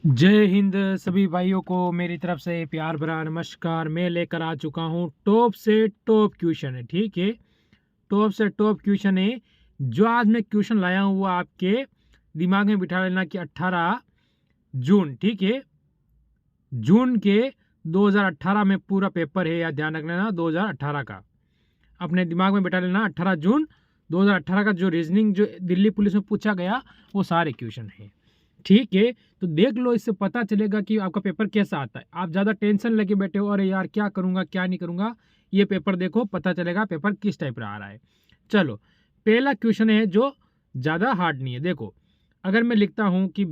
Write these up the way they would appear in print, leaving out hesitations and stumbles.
जय हिंद सभी भाइयों को मेरी तरफ से प्यार भरा नमस्कार। मैं लेकर आ चुका हूँ टॉप से टॉप क्वेश्चन है। ठीक है, टॉप से टॉप क्वेश्चन है। जो आज मैं क्वेश्चन लाया हूँ वो आपके दिमाग में बिठा लेना कि 18 जून, ठीक है, जून के 2018 में पूरा पेपर है, या ध्यान रख लेना 2018 का अपने दिमाग में बिठा लेना। 18 जून 2018 का जो रीजनिंग जो दिल्ली पुलिस में पूछा गया वो सारे क्वेश्चन है। ठीक है, तो देख लो, इससे पता चलेगा कि आपका पेपर कैसा आता है। आप ज़्यादा टेंशन लेके बैठे हो, अरे यार क्या करूँगा क्या नहीं करूँगा, ये पेपर देखो, पता चलेगा पेपर किस टाइप का आ रहा है। चलो, पहला क्वेश्चन है जो ज़्यादा हार्ड नहीं है। देखो, अगर मैं लिखता हूँ कि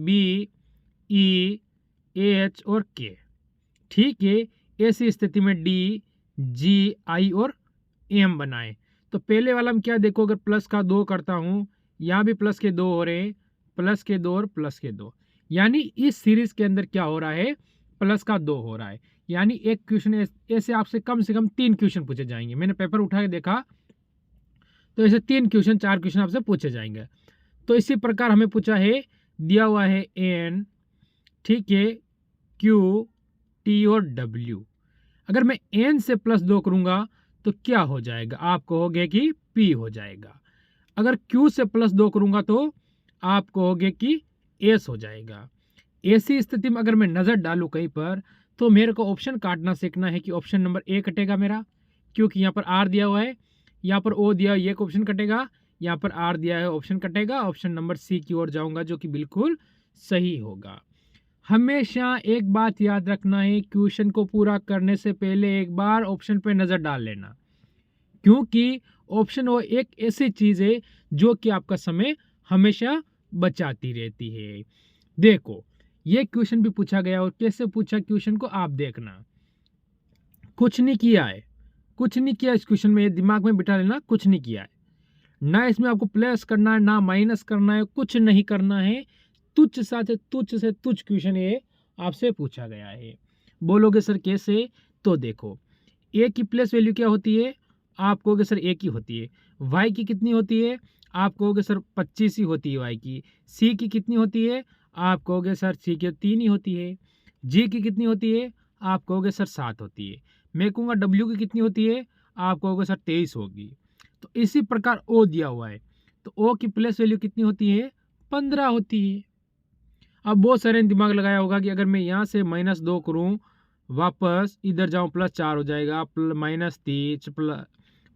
BEH और K, ठीक है, ऐसी स्थिति में DGI और M बनाए, तो पहले वाला में क्या देखो, अगर प्लस का 2 करता हूँ, यहाँ भी प्लस के 2 हो रहे हैं, प्लस के 2 और प्लस के 2, यानी इस सीरीज के अंदर क्या हो रहा है, प्लस का 2 हो रहा है। यानी एक क्वेश्चन ऐसे आपसे कम से कम 3 क्वेश्चन पूछे जाएंगे। मैंने पेपर उठा के देखा तो ऐसे 3 क्वेश्चन 4 क्वेश्चन आपसे पूछे जाएंगे। तो इसी प्रकार हमें पूछा है, दिया हुआ है N, ठीक है, Q, T और W। अगर मैं N से प्लस 2 करूंगा तो क्या हो जाएगा, आप कहोगे कि P हो जाएगा। अगर Q से प्लस 2 करूंगा तो आप कहोगे कि S हो जाएगा। ऐसी स्थिति में अगर मैं नज़र डालूं कहीं पर, तो मेरे को ऑप्शन काटना सीखना है कि ऑप्शन नंबर A कटेगा मेरा, क्योंकि यहाँ पर R दिया हुआ है, यहाँ पर O दिया है, ये ऑप्शन कटेगा, यहाँ पर R दिया है, ऑप्शन कटेगा। ऑप्शन नंबर C की ओर जाऊंगा, जो कि बिल्कुल सही होगा। हमेशा एक बात याद रखना है, क्वेश्चन को पूरा करने से पहले एक बार ऑप्शन पे नज़र डाल लेना, क्योंकि ऑप्शन वो एक ऐसी चीज़ है जो कि आपका समय हमेशा बचाती रहती है। देखो, ये क्वेश्चन भी पूछा गया, और कैसे पूछा क्वेश्चन को आप देखना। कुछ नहीं किया है, कुछ नहीं किया इस क्वेश्चन में, ये दिमाग में बिठा लेना, कुछ नहीं किया है। ना इसमें आपको प्लस करना है, ना माइनस करना है, कुछ नहीं करना है। तुच्छ से तुच्छ क्वेश्चन ये आपसे पूछा गया है। बोलोगे सर कैसे, तो देखो, ए की प्लस वैल्यू क्या होती है, आप कहोगे सर ए की होती है। वाई की कितनी होती है, आप कहोगे सर 25 ही होती है वाई की। सी की कितनी होती है, आप कहोगे सर सी की 3 ही होती है। जी की कितनी होती है, आप कहोगे सर 7 होती है। मैं कहूँगा डब्ल्यू की कितनी होती है, आप कहोगे सर 23 होगी। तो इसी प्रकार ओ दिया हुआ है, तो ओ की प्लस वैल्यू कितनी होती है, 15 होती है। अब बहुत सारे ने दिमाग लगाया होगा कि अगर मैं यहाँ से -2 करूँ, वापस इधर जाऊँ, +4 हो जाएगा, -3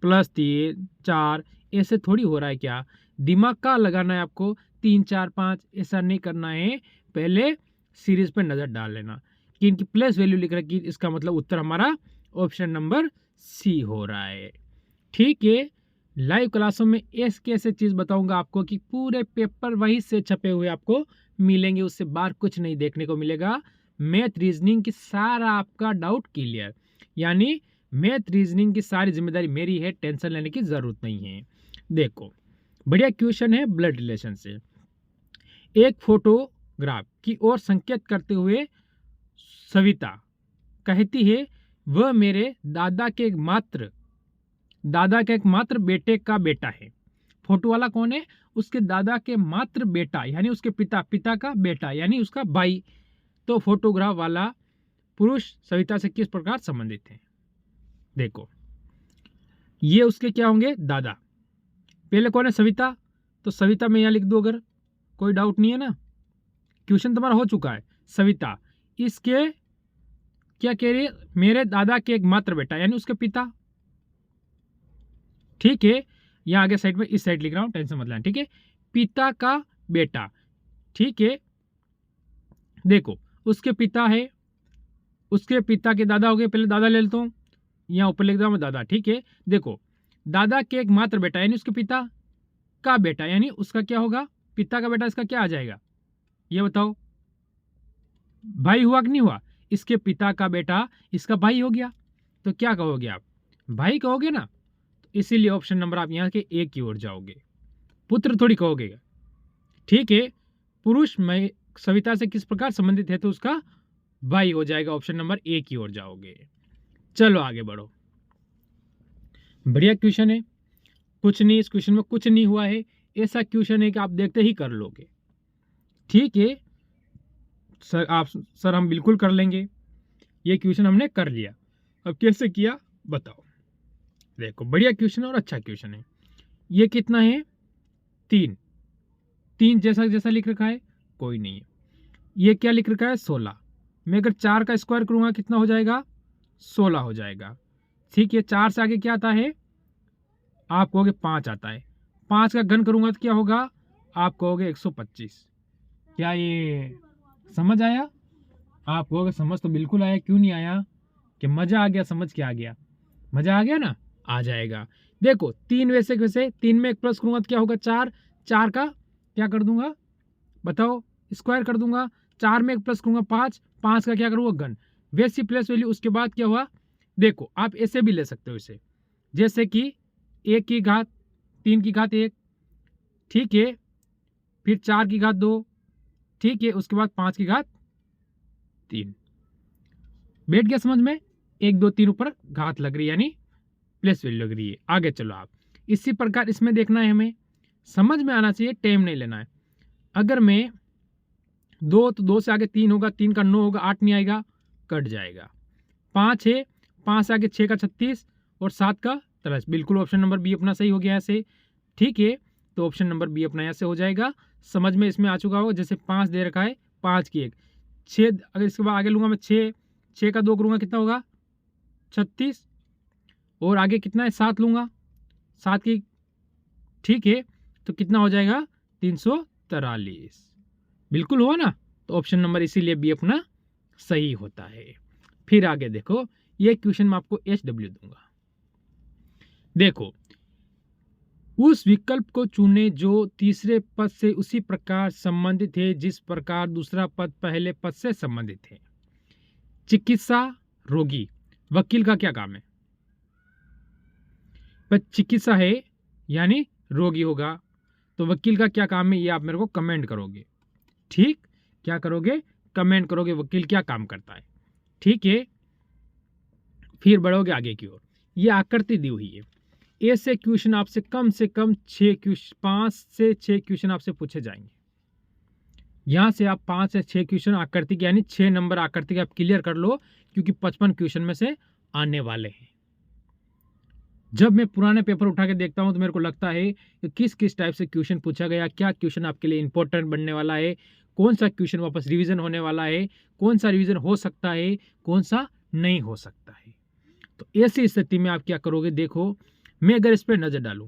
+3 4, ऐसे थोड़ी हो रहा है क्या। दिमाग का लगाना है आपको, 3 4 5 ऐसा नहीं करना है। पहले सीरीज पे नज़र डाल लेना कि इनकी प्लस वैल्यू लिख रखी, इसका मतलब उत्तर हमारा ऑप्शन नंबर C हो रहा है। ठीक है, लाइव क्लासों में ऐसे ऐसे चीज़ बताऊंगा आपको कि पूरे पेपर वही से छपे हुए आपको मिलेंगे, उससे बाहर कुछ नहीं देखने को मिलेगा। मैथ रीजनिंग की सारा आपका डाउट क्लियर, यानी मैथ रीजनिंग की सारी जिम्मेदारी मेरी है, टेंशन लेने की ज़रूरत नहीं है। देखो, बढ़िया क्वेश्चन है ब्लड रिलेशन से। एक फोटोग्राफ की ओर संकेत करते हुए सविता कहती है, वह मेरे दादा के एकमात्र बेटे का बेटा है। फोटो वाला कौन है, उसके दादा के मात्र बेटा, यानी उसके पिता का बेटा, यानी उसका भाई। तो फोटोग्राफ वाला पुरुष सविता से किस प्रकार संबंधित है। देखो, ये उसके क्या होंगे, दादा। पहले कौन है, सविता, तो सविता मैं यहाँ लिख दूँ, अगर कोई डाउट नहीं है ना, क्वेश्चन तुम्हारा हो चुका है। सविता इसके क्या कह रही है, मेरे दादा के एकमात्र बेटा, यानी उसके पिता। ठीक है, यहाँ आगे साइड में इस साइड लिख रहा हूं, टेंशन मत लेना। ठीक है, पिता का बेटा। ठीक है, देखो, उसके पिता है, उसके पिता के दादा हो गए, पहले दादा ले लेता हूँ, यहाँ ऊपर लिख रहा हूँ दादा। ठीक है, देखो, दादा के एकमात्र बेटा यानी उसके पिता का बेटा, यानी उसका क्या होगा, पिता का बेटा, इसका क्या आ जाएगा, ये बताओ, भाई हुआ कि नहीं हुआ, इसके पिता का बेटा इसका भाई हो गया। तो क्या कहोगे आप, भाई कहोगे ना, तो इसीलिए ऑप्शन नंबर आप यहाँ के ए की ओर जाओगे, पुत्र थोड़ी कहोगे। ठीक है, पुरुष में सविता से किस प्रकार संबंधित है, तो उसका भाई हो जाएगा, ऑप्शन नंबर ए की ओर जाओगे। चलो आगे बढ़ो, बढ़िया क्वेश्चन है, कुछ नहीं, इस क्वेश्चन में कुछ नहीं हुआ है, ऐसा क्वेश्चन है कि आप देखते ही कर लोगे। ठीक है, सर हम बिल्कुल कर लेंगे। ये क्वेश्चन हमने कर लिया। अब कैसे किया बताओ। देखो बढ़िया क्वेश्चन है और अच्छा क्वेश्चन है। ये कितना है 3, 3 जैसा जैसा लिख रखा है कोई नहीं है। ये क्या लिख रखा है 16। मैं अगर 4 का स्क्वायर करूंगा कितना हो जाएगा 16 हो जाएगा। ठीक है 4 से आगे क्या आता है आप कहोगे 5 आता है। 5 का घन करूंगा तो क्या होगा आप कहोगे 125। क्या ये समझ आया? आप कहोगे समझ तो बिल्कुल आया, क्यों नहीं आया? कि मजा आ गया, समझ के आ गया, मजा आ गया ना, आ जाएगा। देखो 3 वैसे वैसे 3 में एक प्लस करूंगा तो क्या होगा 4, 4 का क्या कर दूंगा बताओ स्क्वायर कर दूंगा। 4 में एक प्लस करूंगा 5, 5 का क्या करूंगा घन। वैसी प्लस वैल्यू उसके बाद क्या हुआ देखो आप ऐसे भी ले सकते हो इसे, जैसे कि 1 की घात 3 की घात 1, ठीक है, फिर 4 की घात 2, ठीक है, उसके बाद 5 की घात 3। बैठ गया समझ में? 1 2 3 ऊपर घात लग रही है यानी प्लस वैल्यू लग रही है। आगे चलो आप इसी प्रकार इसमें देखना है, हमें समझ में आना चाहिए, टाइम नहीं लेना है। अगर मैं 2 तो 2 से आगे 3 होगा, 3 का 9 होगा, 8 नहीं आएगा कट जाएगा। 5 है, 5 से आगे 6 का 36 और 7 का 23। बिल्कुल ऑप्शन नंबर बी अपना सही हो गया ऐसे। ठीक है तो ऑप्शन नंबर बी अपना ऐसे हो जाएगा। समझ में इसमें आ चुका होगा। जैसे 5 दे रखा है 5 की 1, 6 अगर इसके बाद आगे लूंगा मैं 6 का 2 करूंगा कितना होगा 36 और आगे कितना है 7 लूंगा 7 की, ठीक है तो कितना हो जाएगा 343। बिल्कुल हुआ ना, तो ऑप्शन नंबर इसीलिए बी अपना सही होता है। फिर आगे देखो ये क्वेश्चन मैं आपको HW दूंगा। देखो उस विकल्प को चुने जो तीसरे पद से उसी प्रकार संबंधित है जिस प्रकार दूसरा पद पहले पद से संबंधित है। चिकित्सा रोगी, वकील का क्या काम है? पर चिकित्सा है यानी रोगी होगा, तो वकील का क्या काम है ये आप मेरे को कमेंट करोगे। ठीक, क्या करोगे कमेंट करोगे वकील क्या काम करता है। ठीक है फिर बढ़ोगे आगे की ओर। ये आकृति दी हुई है, ऐसे क्वेश्चन आपसे कम से कम 5 से 6 क्वेश्चन आपसे पूछे जाएंगे। यहां से आप 5 से 6 क्वेश्चन आकृति यानी 6 नंबर आकृति आप क्लियर कर लो, क्योंकि 55 क्वेश्चन में से आने वाले हैं। जब मैं पुराने पेपर उठा के देखता हूं तो मेरे को लगता है कि किस किस टाइप से क्वेश्चन पूछा गया, क्या क्वेश्चन आपके लिए इंपॉर्टेंट बनने वाला है, कौन सा क्वेश्चन वापस रिवीजन होने वाला है, कौन सा रिवीजन हो सकता है, कौन सा नहीं हो सकता है। तो ऐसी स्थिति में आप क्या करोगे, देखो मैं अगर इस पर नजर डालूं,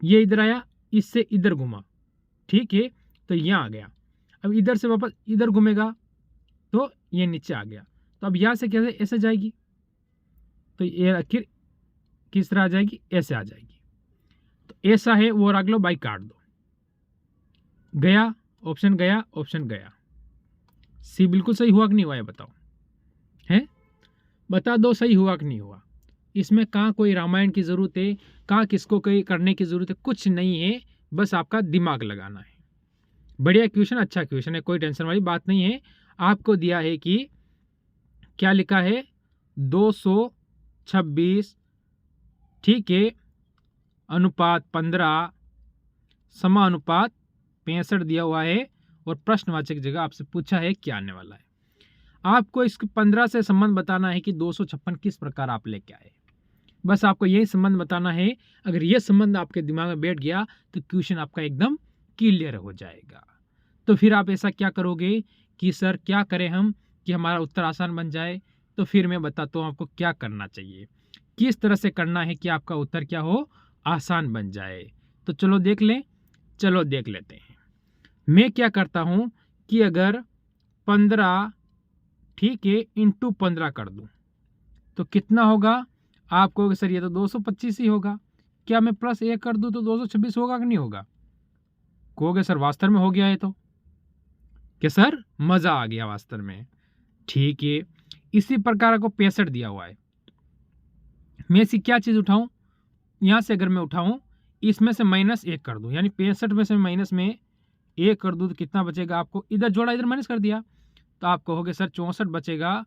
ये इधर आया, इससे इधर घुमा, ठीक है तो यहां आ गया। अब इधर से वापस इधर घूमेगा तो ये नीचे आ गया। तो अब यहां से कैसे ऐसे जाएगी, तो ये आखिर किस तरह आ जाएगी, ऐसे आ जाएगी। तो ऐसा है वो रख लो भाई, काट दो, गया ऑप्शन, गया ऑप्शन, गया। सी बिल्कुल सही हुआ कि नहीं हुआ ये बताओ, है बता दो सही हुआ कि नहीं हुआ। इसमें कहाँ कोई रामायण की जरूरत है, कहाँ किसको कोई करने की जरूरत है, कुछ नहीं है, बस आपका दिमाग लगाना है। बढ़िया क्वेश्चन, अच्छा क्वेश्चन है, कोई टेंशन वाली बात नहीं है। आपको दिया है कि क्या लिखा है 226, ठीक है, अनुपात 15 समानुपात 65 दिया हुआ है और प्रश्नवाचक जगह आपसे पूछा है क्या आने वाला है। आपको इस 15 से संबंध बताना है कि 256 किस प्रकार आप लेके आए। बस आपको यही संबंध बताना है। अगर यह संबंध आपके दिमाग में बैठ गया तो क्वेश्चन आपका एकदम क्लियर हो जाएगा। तो फिर आप ऐसा क्या करोगे कि सर क्या करें हम कि हमारा उत्तर आसान बन जाए। तो फिर मैं बताता हूँ आपको क्या करना चाहिए, किस तरह से करना है कि आपका उत्तर क्या हो, आसान बन जाए। तो चलो देख लें, चलो देख लेते हैं। मैं क्या करता हूँ कि अगर 15, ठीक है, इंटू 15 कर दूं तो कितना होगा। आप कहोगे सर ये तो 225 ही होगा। क्या मैं +1 कर दूं तो 226 होगा कि नहीं होगा? कहोगे सर वास्तव में हो गया है तो क्या सर मजा आ गया वास्तव में। ठीक है इसी प्रकार को 65 दिया हुआ है। मैं ऐसी क्या चीज उठाऊं, यहां से अगर मैं उठाऊं इसमें से -1 कर दूं, यानी 65 में से माइनस में 1 कर दूं तो कितना बचेगा आपको, इधर जोड़ा इधर माइनस कर दिया तो आप कहोगे सर 64 बचेगा।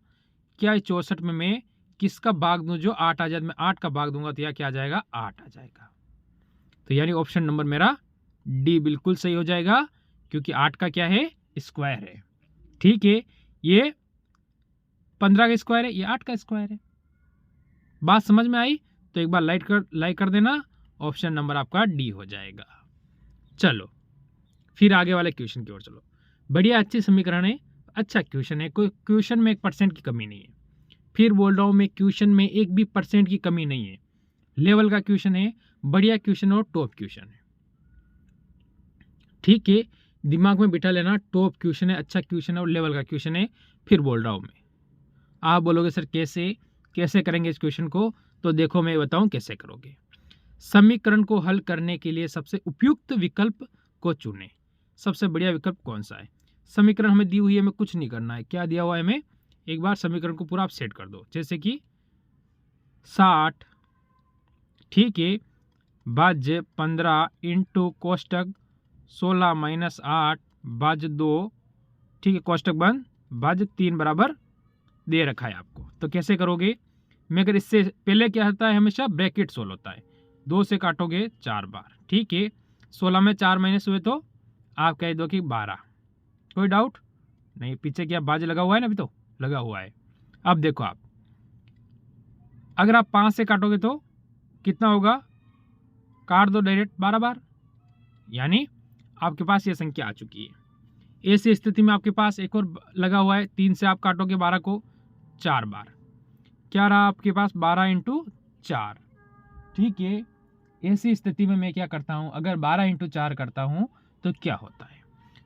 क्या इस 64 में मैं किसका भाग दूं, जो 8 आ जाए, मैं 8 का भाग दूंगा तो यह क्या आ जाएगा 8 आ जाएगा। तो यानी ऑप्शन नंबर मेरा डी बिल्कुल सही हो जाएगा, क्योंकि 8 का क्या है स्क्वायर है। ठीक है, ये 15 का स्क्वायर है, ये 8 का स्क्वायर है। बात समझ में आई? तो एक बार लाइक कर देना, ऑप्शन नंबर आपका डी हो जाएगा। चलो फिर आगे वाले क्वेश्चन की ओर चलो। बढ़िया, अच्छी समीकरण है, अच्छा क्वेश्चन है, कोई क्वेश्चन में 1% की कमी नहीं है। फिर बोल रहा हूँ मैं, क्वेश्चन में 1 भी % की कमी नहीं है। लेवल का क्वेश्चन है, बढ़िया क्वेश्चन और टॉप क्वेश्चन है। ठीक है, दिमाग में बिठा लेना, टॉप क्वेश्चन है, अच्छा क्वेश्चन है और लेवल का क्वेश्चन है। फिर बोल रहा हूँ मैं, आप बोलोगे सर कैसे करेंगे इस क्वेश्चन को, तो देखो मैं बताऊं कैसे करोगे। समीकरण को हल करने के लिए सबसे उपयुक्त विकल्प को चुनें। सबसे बढ़िया विकल्प कौन सा है? समीकरण हमें दी हुई है, हमें कुछ नहीं करना है। क्या दिया हुआ है हमें? एक बार समीकरण को पूरा आप सेट कर दो, जैसे कि 60, ठीक है, भाज्य 15 इंटू कोष्टक 16 - 8 भाज्य 2, ठीक है, कोष्टक बंद, भाज्य 3 बराबर दे रखा है आपको। तो कैसे करोगे? मैं अगर इससे पहले क्या होता है, हमेशा ब्रैकेट सोल्व होता है। 2 से काटोगे 4 बार, ठीक है। 16 में 4 माइनस हुए तो आप कह दो कि 12। कोई डाउट नहीं? पीछे क्या भाज्य लगा हुआ है ना, अभी तो लगा हुआ है। अब देखो आप, अगर आप 5 से काटोगे तो कितना होगा? काट दो डायरेक्ट 12 बार, यानी आपके पास ये संख्या आ चुकी है। ऐसी स्थिति में आपके पास एक और लगा हुआ है, 3 से आप काटोगे 12 को 4 बार, क्या रहा आपके पास? 12 इंटू 4, ठीक है। ऐसी स्थिति में मैं क्या करता हूं, अगर 12 इंटू 4 करता हूं तो क्या होता है?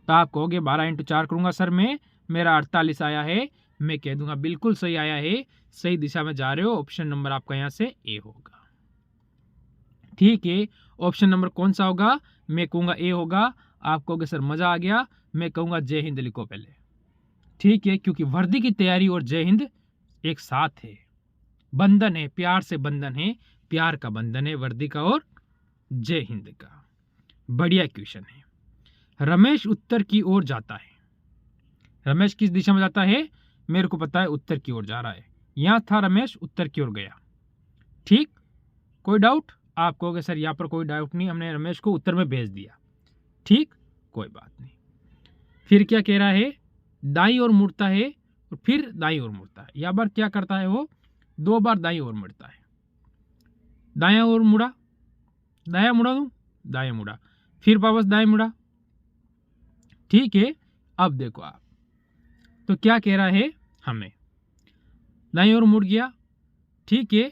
तो आप कहोगे 12 इंटू 4 करूंगा सर मैं, मेरा 48 आया है। मैं कह दूंगा बिल्कुल सही आया है, सही दिशा में जा रहे हो। ऑप्शन नंबर आपका यहां से ए होगा, ठीक है। ऑप्शन नंबर कौन सा होगा? मैं कहूंगा ए होगा। आप कहोगे सर मजा आ गया, मैं कहूंगा जय हिंद लिखो पहले, ठीक है, क्योंकि वर्दी की तैयारी और जय हिंद एक साथ है, बंधन है, प्यार से बंधन है, प्यार का बंधन है वर्दी का और जय हिंद का। बढ़िया क्वेश्चन है। रमेश उत्तर की ओर जाता है। रमेश किस दिशा में जाता है? मेरे को पता है, उत्तर की ओर जा रहा है। यहां था रमेश, उत्तर की ओर गया, ठीक। कोई डाउट? आप कहोगे सर यहां पर कोई डाउट नहीं, हमने रमेश को उत्तर में भेज दिया, ठीक, कोई बात नहीं। फिर क्या कह रहा है? दाई ओर मुड़ता है और फिर दाई ओर मुड़ता है। यहां पर क्या करता है वो? 2 बार दाई ओर मुड़ता है। दाया ओर मुड़ा, दाया मुड़ा दूं, दाया मुड़ा, फिर वापस दाएं मुड़ा, ठीक है। अब देखो आप, तो क्या कह रहा है हमें? दाई ओर मुड़ गया, ठीक है।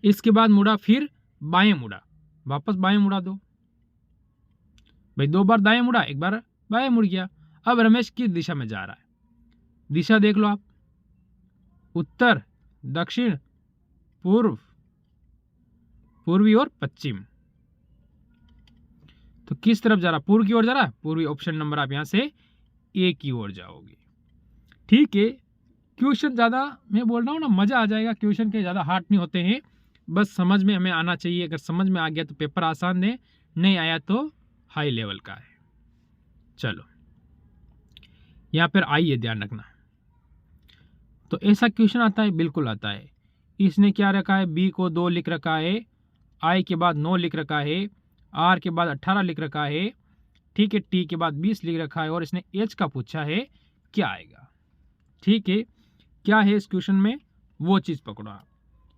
इसके बाद मुड़ा, फिर बाएं मुड़ा, वापस बाएं मुड़ा दो भाई। 2 बार दाएं मुड़ा, 1 बार बाएं मुड़ गया। अब रमेश किस दिशा में जा रहा है? दिशा देख लो आप, उत्तर, दक्षिण, पूर्व, पूर्वी और पश्चिम। तो किस तरफ जा रहा? पूर्व की ओर जा रहा है, पूर्वी। ऑप्शन नंबर आप यहां से ए की ओर जाओगे, ठीक है। क्वेश्चन ज्यादा, मैं बोल रहा हूं ना, मजा आ जाएगा। क्वेश्चन के ज्यादा हार्ड नहीं होते हैं, बस समझ में हमें आना चाहिए। अगर समझ में आ गया तो पेपर आसान है, नहीं आया तो हाई लेवल का है। चलो यहां पर आइए, ध्यान रखना। तो ऐसा क्वेश्चन आता है, बिल्कुल आता है। इसने क्या रखा है? बी को 2 लिख रखा है, आई के बाद 9 लिख रखा है, आर के बाद 18 लिख रखा है, ठीक है, टी के बाद 20 लिख रखा है, और इसने एच का पूछा है, क्या आएगा? ठीक है, क्या है इस क्वेश्चन में? वो चीज़ पकड़ो आप।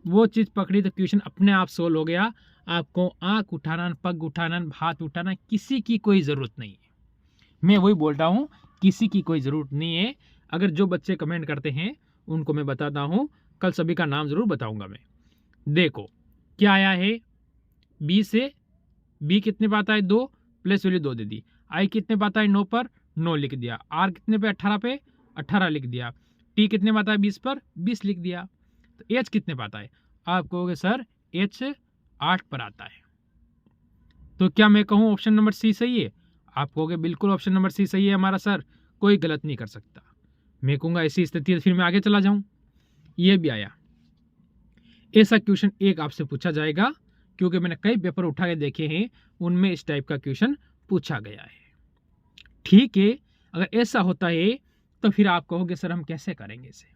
वो चीज़ पकड़ी तो क्वेश्चन अपने आप सोल्व हो गया। आपको आंख उठाना, पग उठाना, हाथ उठाना, किसी की कोई ज़रूरत नहीं है। मैं वही बोल रहा हूँ, किसी की कोई ज़रूरत नहीं है। अगर जो बच्चे कमेंट करते हैं उनको मैं बताता हूँ, कल सभी का नाम ज़रूर बताऊँगा मैं। देखो क्या आया है, बी से, बी कितने पे आता है? 2, प्लस वैल्यू 2 दे दी। आई कितने पे आता है? 9 पर 9 लिख दिया। आर कितने पे? 18 पे 18 लिख दिया। टी कितने पे आता है? 20 पर 20 लिख दिया। तो एच कितने पे आता है? आप कहोगे सर एच 8 पर आता है। तो क्या मैं कहूँ ऑप्शन नंबर सी सही है? आप कहोगे बिल्कुल ऑप्शन नंबर सी सही है हमारा सर, कोई गलत नहीं कर सकता। मैं कहूँगा ऐसी स्थिति है, फिर मैं आगे चला जाऊँ। ये भी आया। ऐसा क्वेश्चन एक आपसे पूछा जाएगा, क्योंकि मैंने कई पेपर उठा के देखे हैं, उनमें इस टाइप का क्वेश्चन पूछा गया है, ठीक है। अगर ऐसा होता है तो फिर आप कहोगे सर हम कैसे करेंगे इसे?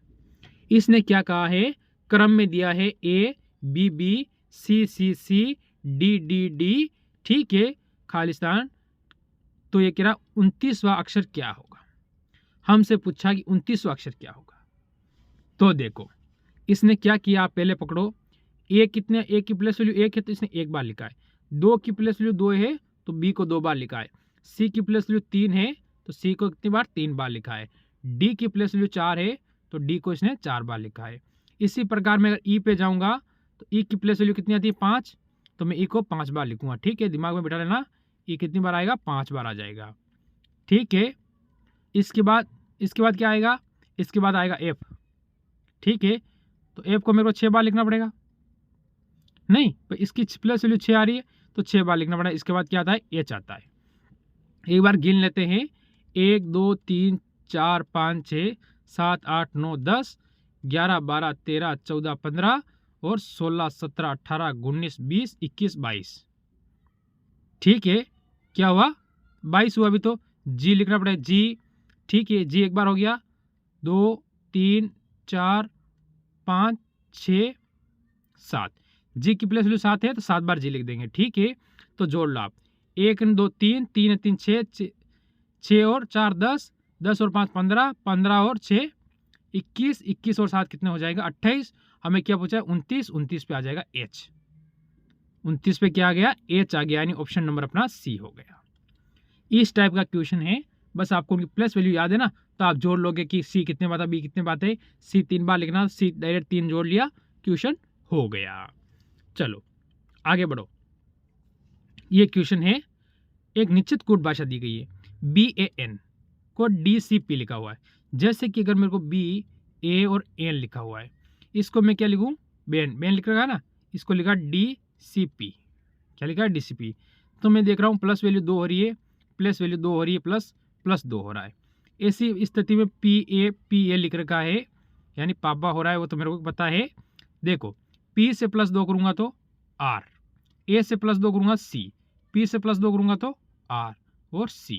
इसने क्या कहा है? क्रम में दिया है A B B C C C D D D, ठीक है, खालिस्तान। तो ये कह रहा 29वां अक्षर क्या होगा? हमसे पूछा कि 29वां अक्षर क्या होगा। तो देखो इसने क्या किया, आप पहले पकड़ो, ए कितने, ए की प्लेस वैल्यू 1 है तो इसने एक बार लिखा है, 2 की प्लेस वैल्यू 2 है तो बी को 2 बार लिखा है, सी की प्लेस वैल्यू 3 है तो सी को कितनी बार, 3 बार लिखा है, डी की प्लेस वैल्यू 4 है तो डी को इसने 4 बार लिखा है। इसी प्रकार मैं अगर ई पे जाऊंगा तो ई की प्लेस वैल्यू कितनी आती है, 5, तो मैं ई को 5 बार लिखूंगा। ठीक है, दिमाग में बिठा लेना, ई कितनी बार आएगा, 5 बार आ जाएगा। ठीक है, इसके बाद क्या आएगा, इसके बाद आएगा एफ। ठीक है, तो एफ को मेरे को 6 बार लिखना पड़ेगा, नहीं तो इसकी प्लस वैल्यू 6 आ रही है तो 6 बार लिखना पड़ेगा। इसके बाद क्या आता है, एच आता है। एक बार गिन लेते हैं, 1 2 3 4 5 6 7 8 9 10 11 12 13 14 15 और 16 17 18 19 20 21 22। ठीक है, क्या हुआ, 22 हुआ। अभी तो जी लिखना पड़ेगा, जी। ठीक है, जी एक बार हो गया, 2 3 4 5 6 7, जी की प्लस वैल्यू 7 है तो 7 बार जी लिख देंगे। ठीक है, तो जोड़ लो आप, 1 2 3 3 3 6 6 और 4 10 10 और 5 15 15 और 6 21 21 और 7 कितने हो जाएगा, 28। हमें क्या पूछा है, 29, 29 पे आ जाएगा एच, 29 पे क्या आ गया, एच आ गया, यानी ऑप्शन नंबर अपना सी हो गया। इस टाइप का क्वेश्चन है, बस आपको उनकी प्लस वैल्यू याद है ना, तो आप जोड़ लोगे कि सी कितने बार था, बी कितने बार है, सी 3 बार लिखना, सी डायरेक्ट 3 जोड़ लिया, क्वेश्चन हो गया। चलो आगे बढ़ो। ये क्वेश्चन है, एक निश्चित कोड भाषा दी गई है, BAN को DCP लिखा हुआ है। जैसे कि अगर मेरे को B A और N लिखा हुआ है, इसको मैं क्या लिखूं, बैन लिख रखा है ना, इसको लिखा DCP, क्या लिखा है, DCP। तो मैं देख रहा हूँ प्लस वैल्यू 2 हो रही है, प्लस वैल्यू 2 हो रही है, प्लस 2 हो रहा है। ऐसी स्थिति में PA लिख रखा है, यानी पापा हो रहा है, वो तो मेरे को पता है। देखो P से प्लस 2 करूंगा तो R, A से प्लस 2 करूंगा C, P से प्लस 2 करूंगा तो R और C।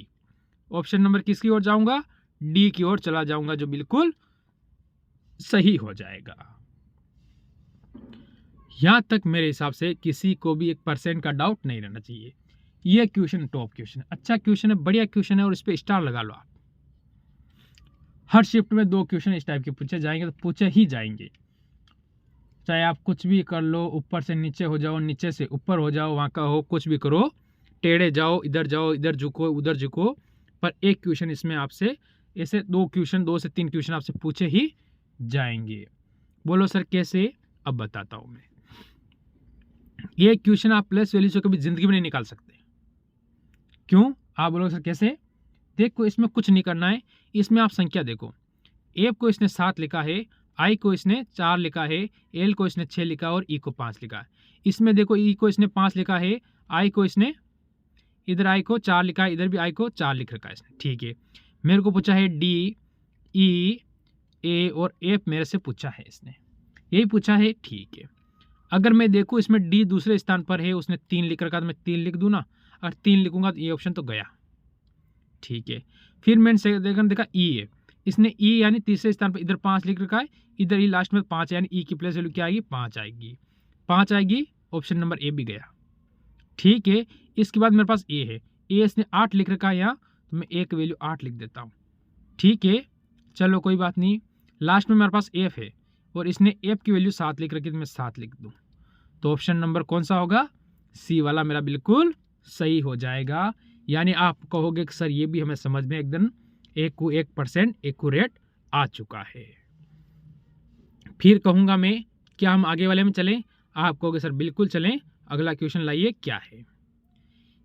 ऑप्शन नंबर किसकी ओर जाऊंगा, डी की ओर चला जाऊंगा, जो बिल्कुल सही हो जाएगा। यहां तक मेरे हिसाब से किसी को भी 1% का डाउट नहीं रहना चाहिए। यह क्वेश्चन टॉप क्वेश्चन है, अच्छा क्वेश्चन है, बढ़िया क्वेश्चन है, और इस पे स्टार लगा लो आप। हर शिफ्ट में 2 क्वेश्चन इस टाइप के पूछे जाएंगे, तो पूछे ही जाएंगे, चाहे आप कुछ भी कर लो, ऊपर से नीचे हो जाओ, नीचे से ऊपर हो जाओ, वहां का हो, कुछ भी करो, टेढ़े जाओ, इधर झुको, उधर झुको, पर एक क्वेश्चन इसमें आपसे, ऐसे 2 से 3 क्वेश्चन आपसे पूछे ही जाएंगे। बोलो सर कैसे, अब बताता हूं मैं। ये क्वेश्चन आप प्लस वैल्यू से कभी जिंदगी में नहीं निकाल सकते। क्यों, आप बोलोगे सर कैसे, देखो इसमें कुछ नहीं करना है, इसमें आप संख्या देखो, एफ को इसने 7 लिखा है, आई को इसने 4 लिखा है, एल को इसने 6 लिखा और ई को 5 लिखा है। इसमें देखो ई को इसने 5 लिखा है, आई को इसने, इधर आई को 4 लिखा है, इधर भी आई को 4 लिख रखा है इसने। ठीक है, मेरे को पूछा है डी, ई, ए और एफ मेरे से पूछा है इसने, यही पूछा है। ठीक है, अगर मैं देखूँ इसमें डी दूसरे स्थान पर है, उसने 3 लिख रखा, तो मैं 3 लिख दूँ ना, और 3 लिखूंगा तो ये ऑप्शन तो गया। ठीक है, फिर मैंने देखा ई है, इसने ई यानी तीसरे स्थान पर इधर 5 लिख रखा है, इधर ई लास्ट में 5, यानी ई की प्लेस वैल्यू क्या आएगी, 5 आएगी, 5 आएगी, ऑप्शन नंबर ए भी गया। ठीक है, इसके बाद मेरे पास ए है, ए इसने 8 लिख रखा है यहाँ, तो मैं ए की वैल्यू 8 लिख देता हूँ। ठीक है, चलो कोई बात नहीं। लास्ट में मेरे पास एफ है और इसने एफ की वैल्यू 7 लिख रखी है, तो मैं 7 लिख दूँ, तो ऑप्शन नंबर कौन सा होगा, सी वाला मेरा बिल्कुल सही हो जाएगा। यानी आप कहोगे कि सर ये भी हमें समझ में एकदम 1% एक्यूरेट आ चुका है। फिर कहूँगा मैं, क्या हम आगे वाले में चलें, आप कहोगे सर बिल्कुल चलें। अगला क्वेश्चन लाइए, क्या है,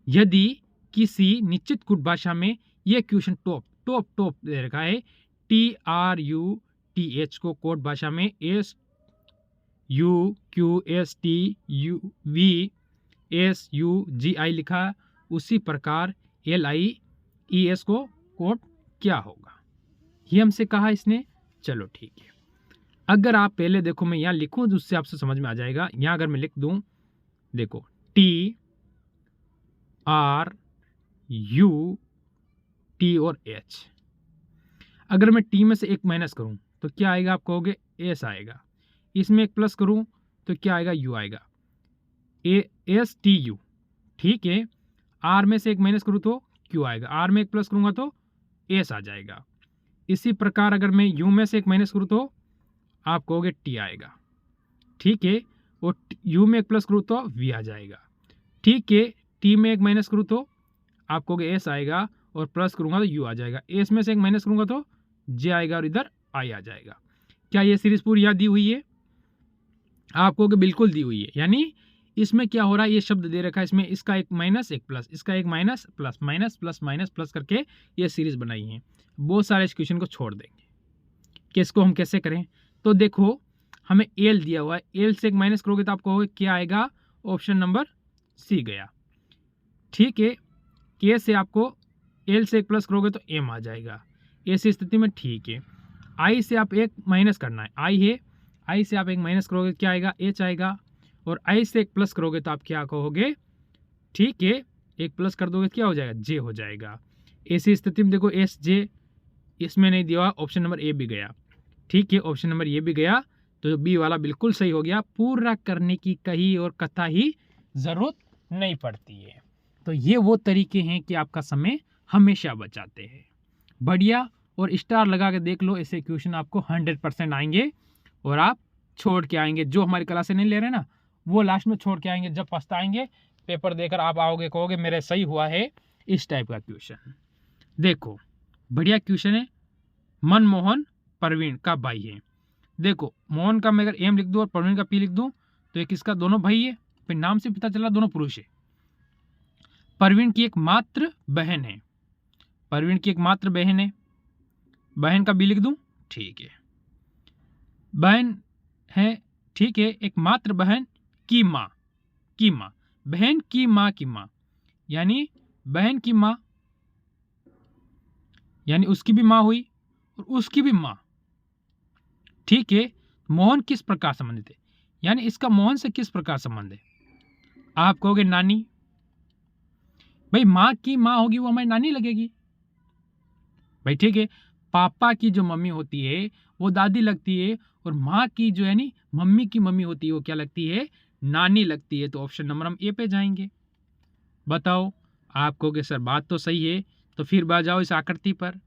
यदि किसी निश्चित कोड भाषा में यह क्वेश्चन टॉप दे रखा है, TRUTH को कोड भाषा में SUQSTUVSUGI लिखा, उसी प्रकार LIES को कोड क्या होगा, ये हमसे कहा इसने। चलो ठीक है, अगर आप पहले देखो, मैं यहाँ लिखूँ उससे आपसे समझ में आ जाएगा। यहाँ अगर मैं लिख दूँ, देखो TRUT और H, अगर मैं टी में से एक माइनस करूं तो क्या आएगा, आप कहोगे एस आएगा, इसमें एक प्लस करूं तो क्या आएगा, यू आएगा, ASTU। ठीक है, आर में से एक माइनस करूं तो क्यू आएगा, आर में एक प्लस करूंगा तो एस आ जाएगा। इसी प्रकार अगर मैं u में से एक माइनस करूँ तो आप कहोगे t आएगा, ठीक है। और u में एक प्लस करूँ तो v आ जाएगा, ठीक है। t में एक माइनस करूँ तो आप कहोगे s आएगा, और प्लस करूँगा तो u आ जाएगा। s में से एक माइनस करूँगा तो j आएगा, और इधर i आ जाएगा। क्या ये सीरीज पूरी यहाँ दी हुई है? आप कहोगे बिल्कुल दी हुई है। यानी इसमें क्या हो रहा है, ये शब्द दे रखा है, इसमें इसका एक माइनस एक प्लस, इसका एक minus plus, minus plus minus plus करके ये सीरीज बनाई है। बहुत सारे इस क्वेश्चन को छोड़ देंगे कि इसको हम कैसे करें। तो देखो हमें एल दिया हुआ है, एल से एक माइनस करोगे तो आप कहोगे क्या आएगा, ऑप्शन नंबर सी गया, ठीक है। के से आपको एल से एक प्लस करोगे तो एम आ जाएगा, ऐसी स्थिति में ठीक है। आई से आप एक माइनस करना है, आई है, आई से आप एक माइनस करोगे क्या आएगा, एच आएगा। और आई से एक प्लस करोगे तो आप क्या कहोगे, ठीक है, एक प्लस कर दोगे क्या हो जाएगा, जे हो जाएगा। ऐसी स्थिति में देखो एस जे इसमें नहीं दिया, ऑप्शन नंबर ए भी गया, ठीक है, ऑप्शन नंबर ए भी गया। तो बी वाला बिल्कुल सही हो गया। पूरा करने की कहीं और कथा ही जरूरत नहीं पड़ती है। तो ये वो तरीके हैं कि आपका समय हमेशा बचाते हैं। बढ़िया, और स्टार लगा के देख लो, ऐसे क्वेश्चन आपको 100% आएंगे और आप छोड़ के आएंगे। जो हमारी क्लास से नहीं ले रहे ना, वो लास्ट में छोड़ के आएंगे, जब पछताएंगे पेपर देकर आप आओगे, कहोगे मेरे सही हुआ है। इस टाइप का क्वेश्चन देखो, बढ़िया क्वेश्चन है। मनमोहन परवीन का भाई है। देखो मोहन का मैं अगर एम लिख दूं और परवीन का पी लिख दूं तो एक इसका दोनों भाई है, फिर नाम से पता चला दोनों पुरुष है। परवीन की एक मात्र बहन है, परवीन की एक मात्र बहन है, बहन का बी लिख दूं, ठीक है। बहन है, ठीक है, एक मात्र बहन की माँ, की माँ, बहन की माँ की माँ, यानी बहन की माँ, यानी उसकी भी माँ हुई और उसकी भी माँ, ठीक है। मोहन किस प्रकार संबंधित है, यानी इसका मोहन से किस प्रकार संबंध है, आप कहोगे नानी। भाई माँ की माँ होगी वो हमारी नानी लगेगी भाई, ठीक है। पापा की जो मम्मी होती है वो दादी लगती है, और माँ की जो यानी मम्मी की मम्मी होती है वो क्या लगती है, नानी लगती है। तो ऑप्शन नंबर हम ए पे जाएंगे। बताओ, आप कहोगे सर बात तो सही है, तो फिर बात जाओ इस आकृति पर।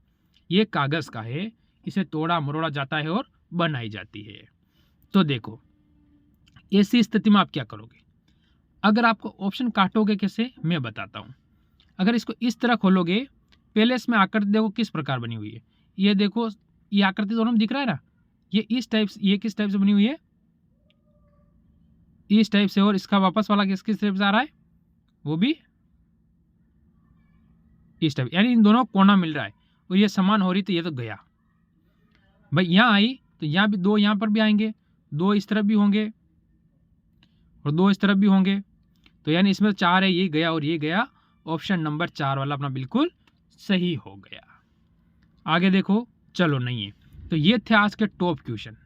ये कागज का है, इसे तोड़ा मरोड़ा जाता है और बनाई जाती है। तो देखो ऐसी स्थिति में आप क्या करोगे, अगर आपको ऑप्शन काटोगे कैसे मैं बताता हूं। अगर इसको इस तरह खोलोगे, पहले इसमें आकृति देखो किस प्रकार बनी हुई है। ये देखो, ये आकृति दोनों में दिख रहा है ना, ये इस टाइप से, ये किस टाइप से बनी हुई है, इस टाइप से, और इसका वापस वाला किस टाइप से आ रहा है, वो भी इस टाइप, यानी इन दोनों कोना मिल रहा है और ये समान हो रही। तो ये तो गया भाई, यहाँ आई तो यहाँ भी दो, यहाँ पर भी आएंगे, दो इस तरफ भी होंगे और दो इस तरफ भी होंगे। तो यानी इसमें 4 है, ये गया और ये गया। ऑप्शन नंबर 4 वाला अपना बिल्कुल सही हो गया। आगे देखो, चलो नहीं है। तो ये थे आज के टॉप क्वेश्चन,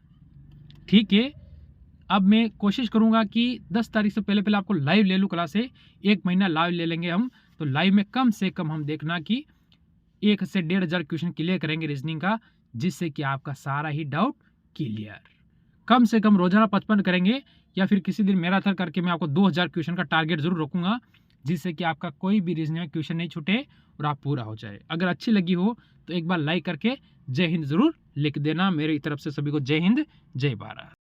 ठीक है। अब मैं कोशिश करूंगा कि 10 तारीख से पहले पहले आपको लाइव ले लूँ क्लास से, 1 महीना लाइव ले लेंगे हम। तो लाइव में कम से कम हम देखना कि 1 से 1,500 क्वेश्चन क्लियर करेंगे रीजनिंग का, जिससे कि आपका सारा ही डाउट क्लियर। कम से कम रोजाना 55 करेंगे, या फिर किसी दिन मैराथन करके मैं आपको 2000 क्वेश्चन का टारगेट जरूर रखूंगा, जिससे कि आपका कोई भी रीजनिंग में क्वेश्चन नहीं छूटे और आप पूरा हो जाए। अगर अच्छी लगी हो तो एक बार लाइक करके जय हिंद जरूर लिख देना। मेरी तरफ से सभी को जय हिंद, जय भारत।